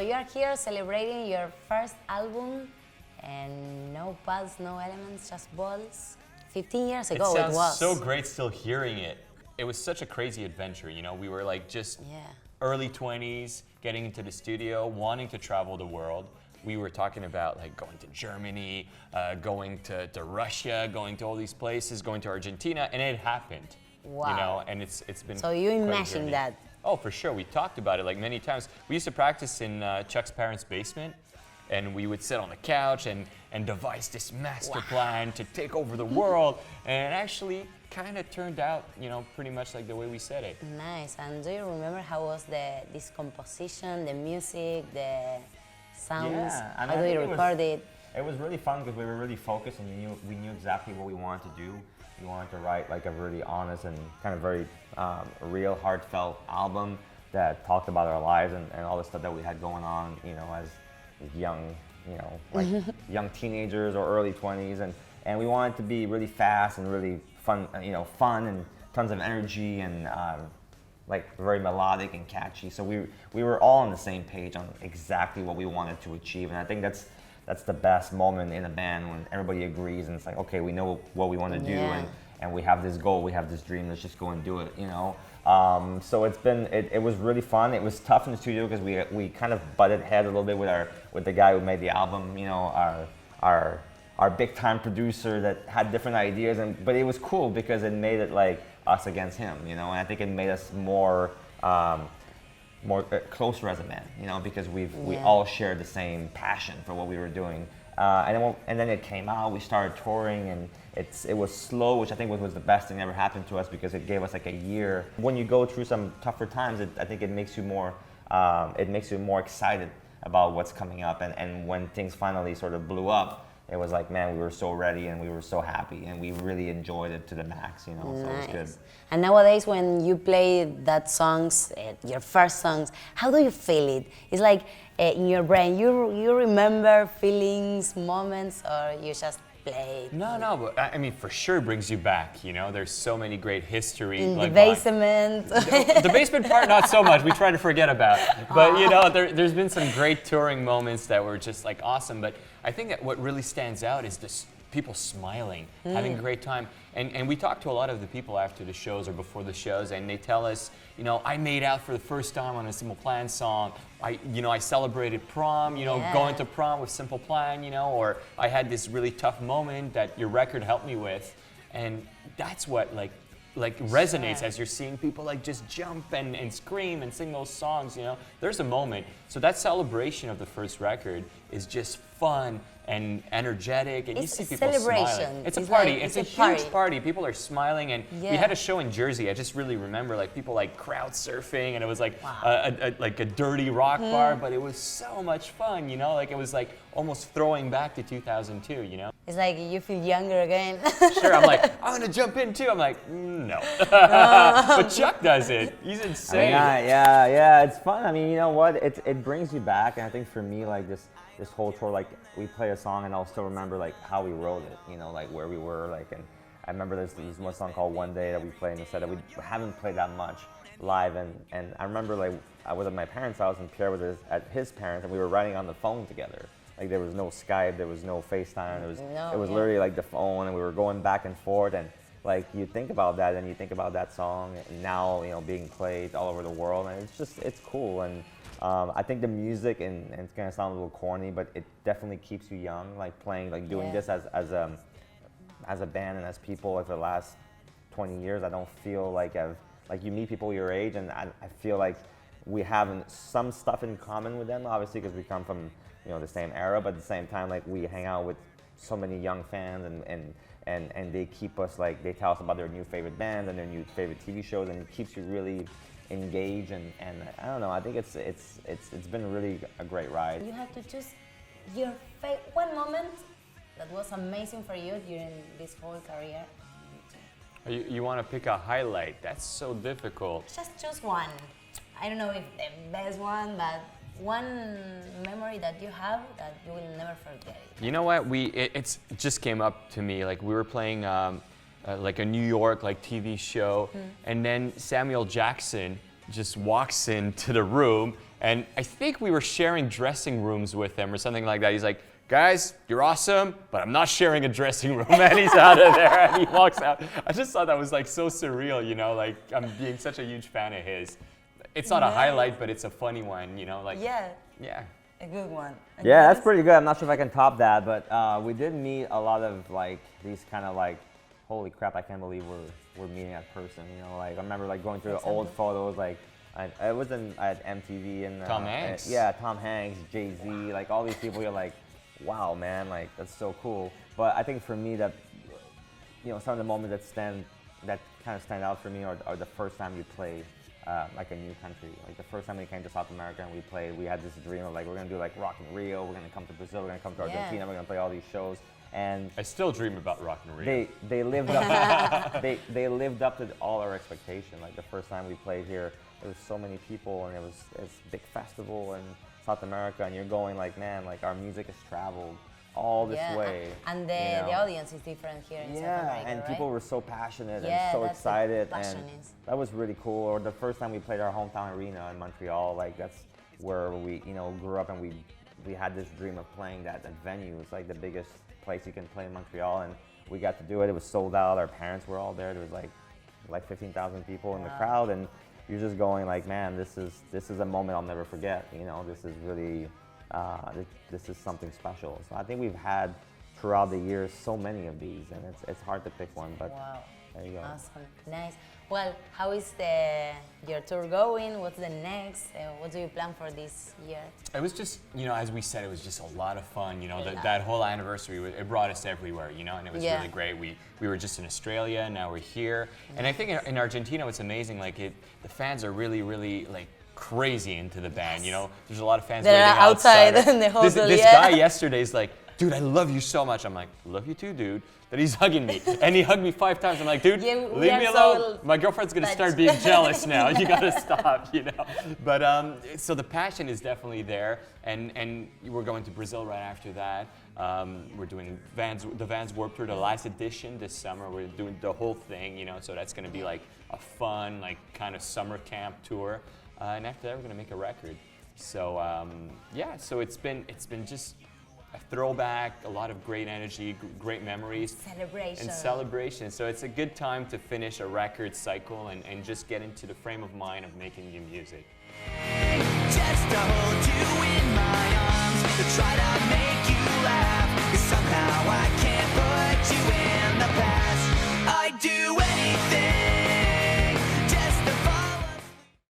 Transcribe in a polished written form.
you are here celebrating your first album, and no pads, no elements, just balls. 15 years ago it was. It sounds so great still hearing it. It was such a crazy adventure, you know. We were like just early 20s, getting into the studio, wanting to travel the world. We were talking about like going to Germany, going to Russia, going to all these places, going to Argentina, and it happened. Wow. You know, and it's been. So you imagine that? Oh, for sure. We talked about it like many times. We used to practice in Chuck's parents' basement, and we would sit on the couch and devise this master plan to take over the world, and it actually kind of turned out, you know, pretty much like the way we said it. Nice. And do you remember how was this composition, the music, the sounds? Yeah, I mean, how do you record it? It was really fun because we were really focused and we knew exactly what we wanted to do. We wanted to write like a really honest and kind of very real, heartfelt album that talked about our lives and all the stuff that we had going on, you know, as young, you know, like young teenagers or early 20s, and we wanted to be really fast and really fun, you know, fun and tons of energy and like very melodic and catchy. So we were all on the same page on exactly what we wanted to achieve, and I think that's the best moment in a band when everybody agrees and it's like, okay, we know what we want to do and we have this goal, we have this dream, let's just go and do it, you know. So it was really fun. It was tough in the studio because we kind of butted heads a little bit with the guy who made the album, you know, our big time producer that had different ideas, but it was cool because it made it like us against him, you know, and I think it made us more closer as a band, you know, because we all shared the same passion for what we were doing. And then it came out, we started touring, and it was slow, which I think was the best thing that ever happened to us because it gave us like a year. When you go through some tougher times, I think it makes you more excited about what's coming up. And when things finally sort of blew up, it was like, man, we were so ready and we were so happy and we really enjoyed it to the max, you know, so it was good. And nowadays when you play that songs, your first songs, how do you feel it? It's like in your brain, you remember feelings, moments, or you just play? No, but I mean, for sure brings you back, you know, there's so many great history. In like the basement. The basement part, not so much, we try to forget about. But you know, there's been some great touring moments that were just like awesome, but I think that what really stands out is this people smiling, having a great time. And we talk to a lot of the people after the shows or before the shows, and they tell us, you know, I made out for the first time on a Simple Plan song. I celebrated prom, you know, going to prom with Simple Plan, you know, or I had this really tough moment that your record helped me with. And that's what like resonates as you're seeing people like just jump and scream and sing those songs, you know. There's a moment. So that celebration of the first record is just fun and energetic, and It's you see people smiling. It's a party. It's a huge party. People are smiling, and we had a show in Jersey. I just really remember like people like crowd surfing, and it was like a dirty rock bar, but it was so much fun, you know. Like it was like almost throwing back to 2002, you know. It's like you feel younger again. Sure, I'm like, I'm gonna jump in too. I'm like, no. But Chuck does it. He's insane. I mean, yeah, it's fun. I mean, you know what? It brings you back, and I think for me, like this whole tour, like we play a song, and I'll still remember like how we wrote it. You know, like where we were, like, and I remember there's one song called One Day that we played in the set that we haven't played that much live, and I remember like I was at my parents' house, and Pierre was at his parents', and we were writing on the phone together. Like there was no Skype, there was no FaceTime, it was literally like the phone, and we were going back and forth, and like you think about that and you think about that song and now, you know, being played all over the world, and it's cool. And I think the music, and it's gonna sound a little corny, but it definitely keeps you young, like playing, like doing this as a band and as people like for the last 20 years. I don't feel like you meet people your age, and I feel like we have some stuff in common with them, obviously, because we come from, you know, the same era, but at the same time, like we hang out with so many young fans, and they keep us, like, they tell us about their new favorite bands and their new favorite TV shows, and it keeps you really engaged, and I don't know, I think it's been really a great ride. You have to choose your one moment that was amazing for you during this whole career. You want to pick a highlight? That's so difficult. Just choose one. I don't know if the best one, but one memory that you have that you will never forget. You know what? It just came up to me. Like we were playing like a New York like TV show, and then Samuel Jackson just walks into the room, And I think we were sharing dressing rooms with him or something like that. He's like, guys, you're awesome, but I'm not sharing a dressing room. And he's out of there and he walks out. I just thought that was like so surreal, you know, like I'm being such a huge fan of his. It's not a highlight, but it's a funny one, you know, like, Yeah, yeah. a good one. And Yeah, yours? that's pretty good. I'm not sure if I can top that, but we did meet a lot of like these kind of like, holy crap, I can't believe we're meeting at person. You know, like I remember like going through the old photos, like I was at MTV and Tom Hanks. Yeah, Tom Hanks, Jay-Z, like all these people. You're like, wow, man, like that's so cool. But I think for me that, you know, some of the moments that kind of stand out for me are the first time you play like a new country. Like the first time we came to South America and we played, we had this dream of like we're gonna do like Rock in Rio, we're gonna come to Brazil, we're gonna come to Argentina, we're gonna play all these shows. And I still dream about Rock in Rio. they lived up they lived up to all our expectation. Like the first time we played here, there was so many people and it's a big festival in South America, and you're going like, man, like our music has traveled all this way. And the audience is different here in South America, and right? people were so passionate Yeah, and so that's excited, what passion and is. that was really cool. Or the first time we played our hometown arena in Montreal, like that's where we, you know, grew up, and we had this dream of playing that venue. It's like the biggest place you can play in Montreal, and we got to do it. It was sold out. Our parents were all there. There was like 15,000 people in the crowd, and you're just going like, man, this is a moment I'll never forget. You know, this is really this is something special. So I think we've had throughout the years so many of these, and it's hard to pick one, but Wow. there you go. Awesome, nice. Well, how is your tour going? What's the next? What do you plan for this year? It was just, you know, as we said, it was just a lot of fun. You know, that whole anniversary, it brought us everywhere, you know, and it was really great. We were just in Australia, now we're here. And I think in Argentina, what's amazing, like the fans are really, really like crazy into the band, you know. There's a lot of fans They're waiting outside in the hotel, This guy yesterday is like, dude, I love you so much. I'm like, love you too, dude. But he's hugging me. And he hugged me 5 times. I'm like, dude, Yeah, we leave are me so alone. My girlfriend's gonna touched. start being jealous now. You gotta stop, you know. But so the passion is definitely there. And we're going to Brazil right after that. We're doing the Vans Warped Tour, the last edition this summer. We're doing the whole thing, you know. So that's gonna be like a fun, like kind of summer camp tour. And after that, we're gonna make a record. So yeah, so it's been just a throwback, a lot of great energy, great memories. Celebration. So it's a good time to finish a record cycle and just get into the frame of mind of making new music. Just to hold you in my arms, to try to make you laugh, 'cause somehow I can't.